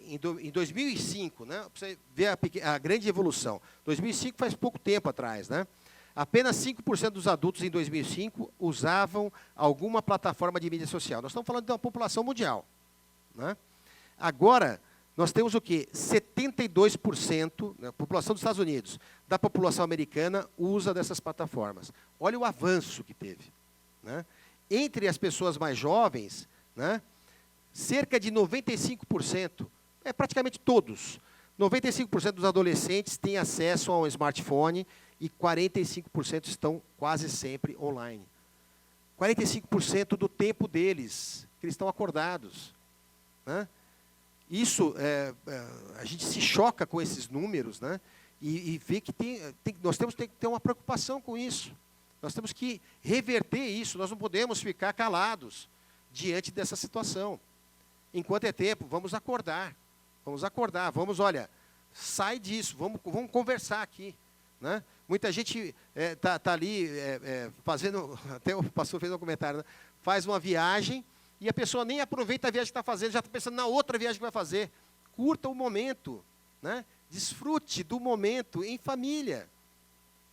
em 2005, né, para você ver a grande evolução. 2005 faz pouco tempo atrás, né? Apenas 5% dos adultos em 2005 usavam alguma plataforma de mídia social. Nós estamos falando de uma população mundial, né? Agora, nós temos o quê? 72%, né, população dos Estados Unidos, da população americana usa dessas plataformas. Olha o avanço que teve, né? Entre as pessoas mais jovens, né, cerca de 95%, praticamente todos, 95% dos adolescentes têm acesso a um smartphone e 45% estão quase sempre online. 45% do tempo deles, que eles estão acordados, né? Isso, a gente se choca com esses números, né? E vê que nós temos que ter uma preocupação com isso. Nós temos que reverter isso, nós não podemos ficar calados. diante dessa situação. Enquanto é tempo, vamos acordar. Olha, sai disso, vamos conversar aqui. Né? Muita gente tá ali fazendo, até o pastor fez um comentário, né? Faz uma viagem e a pessoa nem aproveita a viagem que está fazendo, já está pensando na outra viagem que vai fazer. Curta o momento, né? Desfrute do momento em família.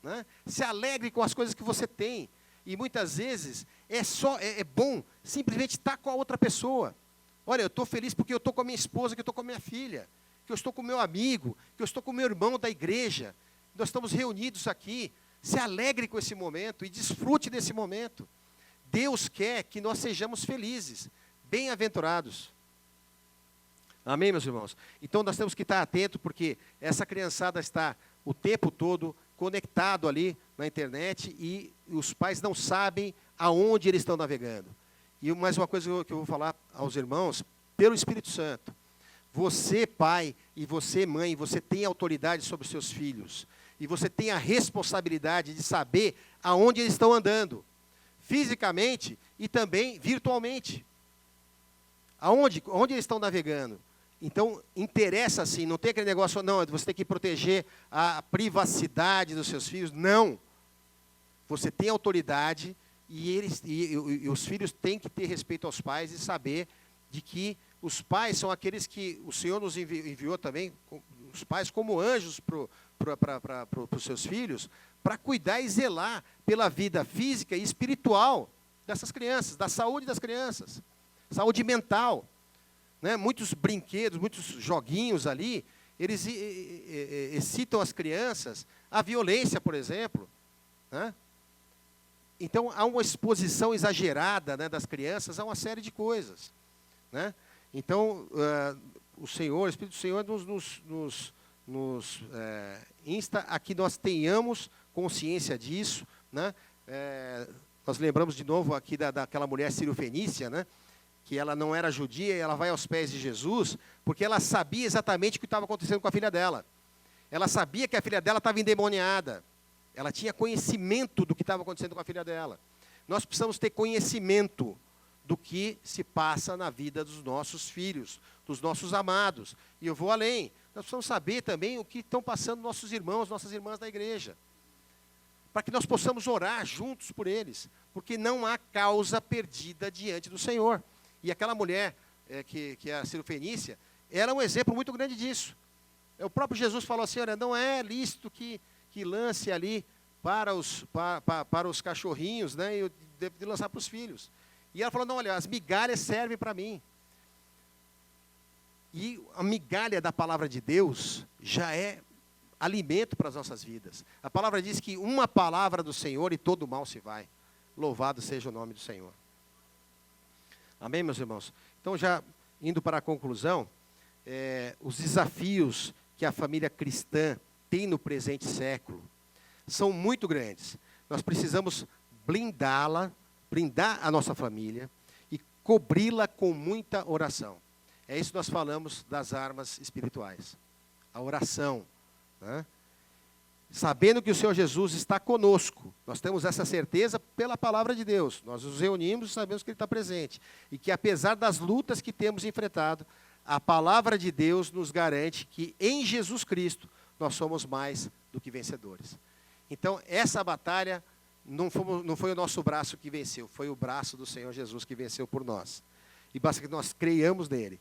Né? Se alegre com as coisas que você tem. E muitas vezes é bom simplesmente estar com a outra pessoa. Olha, eu estou feliz porque eu estou com a minha esposa, que eu estou com a minha filha, que eu estou com o meu amigo, que eu estou com o meu irmão da igreja. Nós estamos reunidos aqui. Se alegre com esse momento e desfrute desse momento. Deus quer que nós sejamos felizes, bem-aventurados. Amém, meus irmãos? Então nós temos que estar atentos, porque essa criançada está o tempo todo conectado ali na internet e os pais não sabem aonde eles estão navegando. E mais uma coisa que eu vou falar aos irmãos, pelo Espírito Santo. Você, pai, e você, mãe, você tem autoridade sobre os seus filhos. E você tem a responsabilidade de saber aonde eles estão andando. Fisicamente e também virtualmente. Onde eles estão navegando. Então, interessa assim, não tem aquele negócio, não, você tem que proteger a privacidade dos seus filhos. Não. Você tem autoridade e os filhos têm que ter respeito aos pais e saber de que os pais são aqueles que o Senhor nos enviou também, os pais como anjos para os seus filhos, para cuidar e zelar pela vida física e espiritual dessas crianças, da saúde das crianças, saúde mental. Né? Muitos brinquedos, muitos joguinhos ali, eles excitam as crianças à violência, por exemplo. Né? Então, há uma exposição exagerada, né, das crianças a uma série de coisas. Né? Então, o Espírito do Senhor nos insta a que nós tenhamos consciência disso. Né? Nós lembramos de novo aqui daquela mulher sírio-fenícia, né? Que ela não era judia, e ela vai aos pés de Jesus, porque ela sabia exatamente o que estava acontecendo com a filha dela. Ela sabia que a filha dela estava endemoniada. Ela tinha conhecimento do que estava acontecendo com a filha dela. Nós precisamos ter conhecimento do que se passa na vida dos nossos filhos, dos nossos amados. E eu vou além. Nós precisamos saber também o que estão passando nossos irmãos, nossas irmãs da igreja. Para que nós possamos orar juntos por eles. Porque não há causa perdida diante do Senhor. E aquela mulher, que é a Sírio-Fenícia, era um exemplo muito grande disso. O próprio Jesus falou assim, olha, não é lícito que lance ali para os cachorrinhos, né, e eu devo de lançar para os filhos. E ela falou, não, olha, as migalhas servem para mim. E a migalha da palavra de Deus já é alimento para as nossas vidas. A palavra diz que uma palavra do Senhor e todo o mal se vai. Louvado seja o nome do Senhor. Amém, meus irmãos? Então, já indo para a conclusão, os desafios que a família cristã tem no presente século são muito grandes. Nós precisamos blindar a nossa família e cobri-la com muita oração. É isso que nós falamos das armas espirituais. A oração. Né? Sabendo que o Senhor Jesus está conosco. Nós temos essa certeza pela palavra de Deus. Nós nos reunimos e sabemos que Ele está presente. E que apesar das lutas que temos enfrentado, a palavra de Deus nos garante que em Jesus Cristo nós somos mais do que vencedores. Então, essa batalha não foi o nosso braço que venceu, foi o braço do Senhor Jesus que venceu por nós. E basta que nós creiamos nele.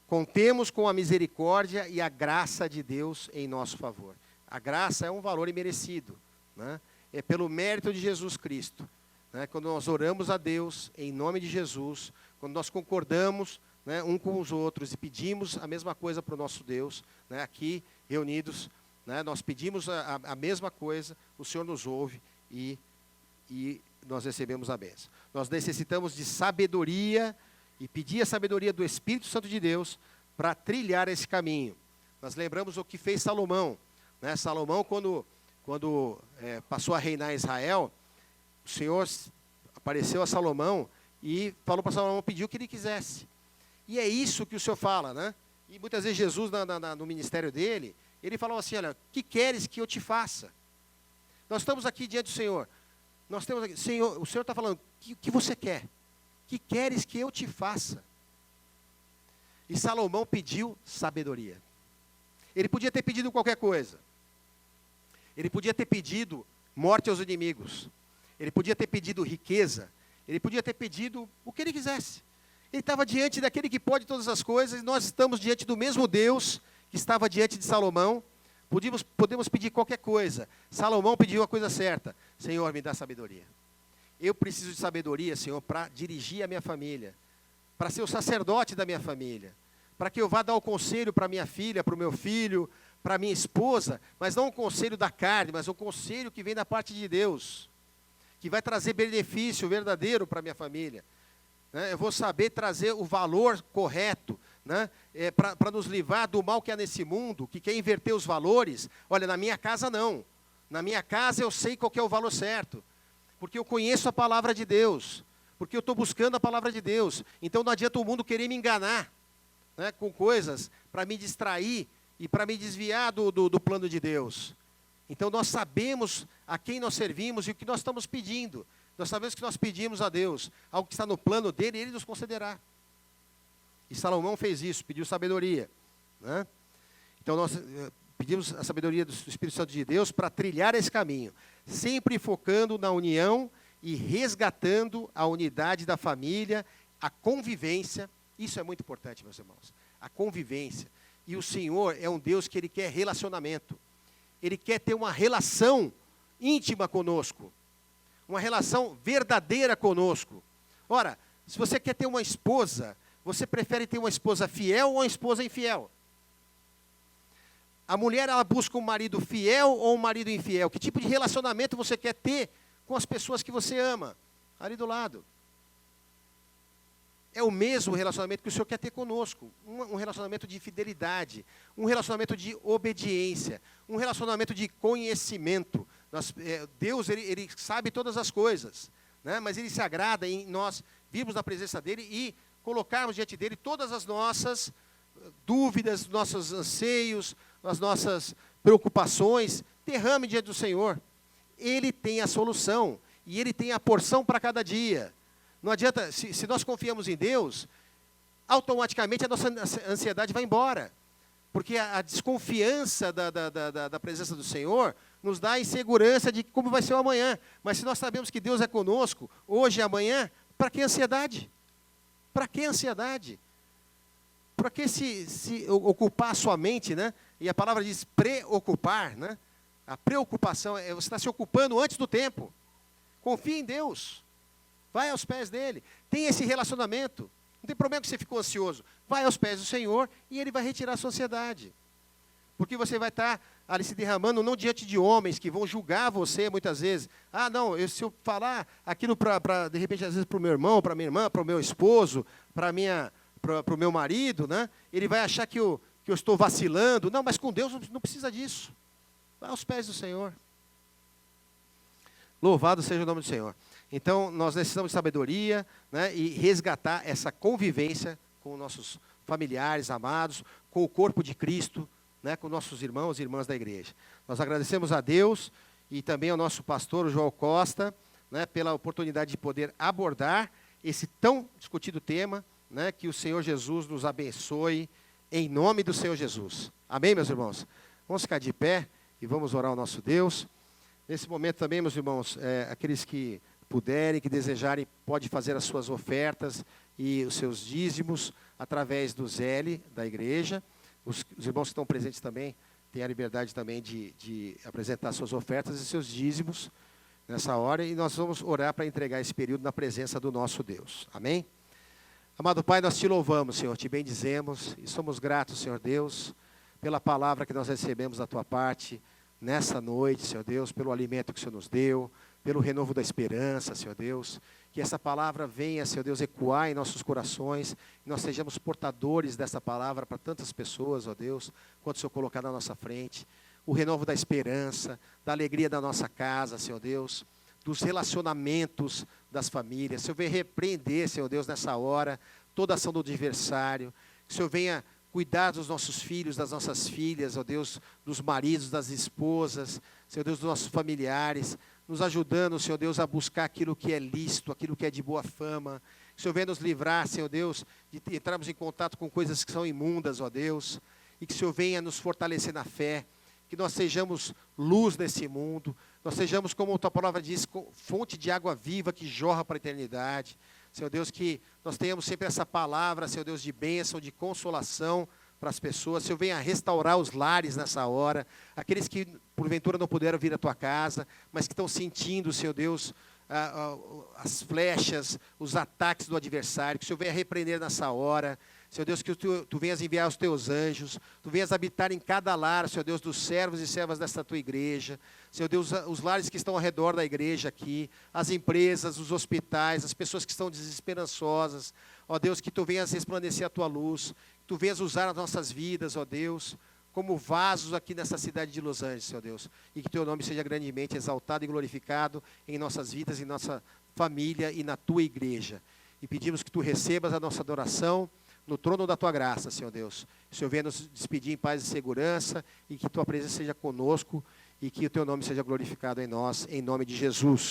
Contemos com a misericórdia e a graça de Deus em nosso favor. A graça é um valor imerecido, né? É pelo mérito de Jesus Cristo. Né? Quando nós oramos a Deus em nome de Jesus, quando nós concordamos, né, um com os outros e pedimos a mesma coisa para o nosso Deus, né, aqui reunidos, né, nós pedimos a mesma coisa, o Senhor nos ouve e nós recebemos a bênção. Nós necessitamos de sabedoria e pedir a sabedoria do Espírito Santo de Deus para trilhar esse caminho. Nós lembramos o que fez Salomão. Né? Salomão, quando passou a reinar em Israel, o Senhor apareceu a Salomão e falou para Salomão, pediu o que ele quisesse. E é isso que o Senhor fala, né? E muitas vezes Jesus, no ministério dele, ele falou assim, olha, o que queres que eu te faça? Nós estamos aqui diante do Senhor. Nós temos aqui, Senhor, o Senhor está falando, o que você quer? Que queres que eu te faça? E Salomão pediu sabedoria. Ele podia ter pedido qualquer coisa. Ele podia ter pedido morte aos inimigos. Ele podia ter pedido riqueza. Ele podia ter pedido o que ele quisesse. Ele estava diante daquele que pode todas as coisas, e nós estamos diante do mesmo Deus que estava diante de Salomão. Podemos pedir qualquer coisa. Salomão pediu a coisa certa. Senhor, me dá sabedoria. Eu preciso de sabedoria, Senhor, para dirigir a minha família, para ser o sacerdote da minha família, para que eu vá dar o conselho para minha filha, para o meu filho, para minha esposa, mas não um conselho da carne, mas um conselho que vem da parte de Deus, que vai trazer benefício verdadeiro para a minha família. Eu vou saber trazer o valor correto, para nos livrar do mal que há nesse mundo, que quer inverter os valores. Olha, na minha casa não. Na minha casa eu sei qual que é o valor certo, porque eu conheço a palavra de Deus, porque eu estou buscando a palavra de Deus. Então não adianta o mundo querer me enganar, com coisas para me distrair e para me desviar do plano de Deus. Então nós sabemos a quem nós servimos e o que nós estamos pedindo. Nós sabemos que nós pedimos a Deus algo que está no plano dele, e ele nos concederá. E Salomão fez isso, pediu sabedoria. Então nós pedimos a sabedoria do Espírito Santo de Deus para trilhar esse caminho, sempre focando na união e resgatando a unidade da família, a convivência. Isso é muito importante, meus irmãos. A convivência. E o Senhor é um Deus que Ele quer relacionamento. Ele quer ter uma relação íntima conosco. Uma relação verdadeira conosco. Ora, se você quer ter uma esposa, você prefere ter uma esposa fiel ou uma esposa infiel? A mulher, ela busca um marido fiel ou um marido infiel? Que tipo de relacionamento você quer ter com as pessoas que você ama? Ali do lado. É o mesmo relacionamento que o Senhor quer ter conosco. Um relacionamento de fidelidade, um relacionamento de obediência, um relacionamento de conhecimento. Deus, ele sabe todas as coisas, mas Ele se agrada em nós virmos na presença dEle e colocarmos diante dEle todas as nossas dúvidas, nossos anseios, as nossas preocupações. Derrame diante do Senhor. Ele tem a solução e Ele tem a porção para cada dia. Não adianta, se nós confiamos em Deus, automaticamente a nossa ansiedade vai embora. Porque a desconfiança da presença do Senhor nos dá a insegurança de como vai ser o amanhã. Mas se nós sabemos que Deus é conosco, hoje e amanhã, para que ansiedade? Para que ansiedade? Para que se ocupar a sua mente, E a palavra diz preocupar, A preocupação é você estar se ocupando antes do tempo. Confie em Deus. Vai aos pés dEle. Tem esse relacionamento. Não tem problema que você ficou ansioso. Vai aos pés do Senhor e Ele vai retirar a sua ansiedade. Porque você vai estar ali se derramando não diante de homens que vão julgar você muitas vezes. Não, se eu falar aquilo de repente, às vezes, para o meu irmão, para a minha irmã, para o meu esposo, para o meu marido, ele vai achar que eu estou vacilando. Não, mas com Deus não precisa disso. Vai aos pés do Senhor. Louvado seja o nome do Senhor. Então, nós necessitamos de sabedoria, e resgatar essa convivência com nossos familiares amados, com o corpo de Cristo, com nossos irmãos e irmãs da igreja. Nós agradecemos a Deus e também ao nosso pastor, o João Costa, pela oportunidade de poder abordar esse tão discutido tema, que o Senhor Jesus nos abençoe, em nome do Senhor Jesus. Amém, meus irmãos? Vamos ficar de pé e vamos orar ao nosso Deus. Nesse momento também, meus irmãos, aqueles que puderem, que desejarem, pode fazer as suas ofertas e os seus dízimos através do Zelle da igreja. Os irmãos que estão presentes também têm a liberdade também de apresentar suas ofertas e seus dízimos nessa hora. E nós vamos orar para entregar esse período na presença do nosso Deus. Amém? Amado Pai, nós te louvamos, Senhor, te bendizemos e somos gratos, Senhor Deus, pela palavra que nós recebemos da Tua parte nessa noite, Senhor Deus, pelo alimento que o Senhor nos deu, pelo renovo da esperança, Senhor Deus, que essa palavra venha, Senhor Deus, ecoar em nossos corações, e nós sejamos portadores dessa palavra para tantas pessoas, ó Deus, quanto o Senhor colocar na nossa frente, o renovo da esperança, da alegria da nossa casa, Senhor Deus, dos relacionamentos das famílias. O Senhor venha repreender, Senhor Deus, nessa hora, toda ação do adversário, que o Senhor venha cuidar dos nossos filhos, das nossas filhas, ó Deus, dos maridos, das esposas, Senhor Deus, dos nossos familiares, nos ajudando, Senhor Deus, a buscar aquilo que é lícito, aquilo que é de boa fama. Que o Senhor venha nos livrar, Senhor Deus, de entrarmos em contato com coisas que são imundas, ó Deus. E que o Senhor venha nos fortalecer na fé. Que nós sejamos luz nesse mundo. Nós sejamos, como a tua palavra diz, fonte de água viva que jorra para a eternidade. Senhor Deus, que nós tenhamos sempre essa palavra, Senhor Deus, de bênção, de consolação para as pessoas. Senhor, venha restaurar os lares nessa hora. Aqueles que, porventura, não puderam vir à tua casa, mas que estão sentindo, Senhor Deus, as flechas, os ataques do adversário. Que o Senhor venha repreender nessa hora. Senhor Deus, que tu venhas enviar os teus anjos, tu venhas habitar em cada lar, Senhor Deus, dos servos e servas desta tua igreja. Senhor Deus, os lares que estão ao redor da igreja aqui, as empresas, os hospitais, as pessoas que estão desesperançosas. Ó Deus, que tu venhas resplandecer a tua luz, que tu venhas usar as nossas vidas, ó Deus, como vasos aqui nessa cidade de Los Angeles, Senhor Deus. E que teu nome seja grandemente exaltado e glorificado em nossas vidas, em nossa família e na tua igreja. E pedimos que tu recebas a nossa adoração no trono da tua graça, Senhor Deus. O Senhor venha nos despedir em paz e segurança, e que tua presença seja conosco, e que o teu nome seja glorificado em nós, em nome de Jesus.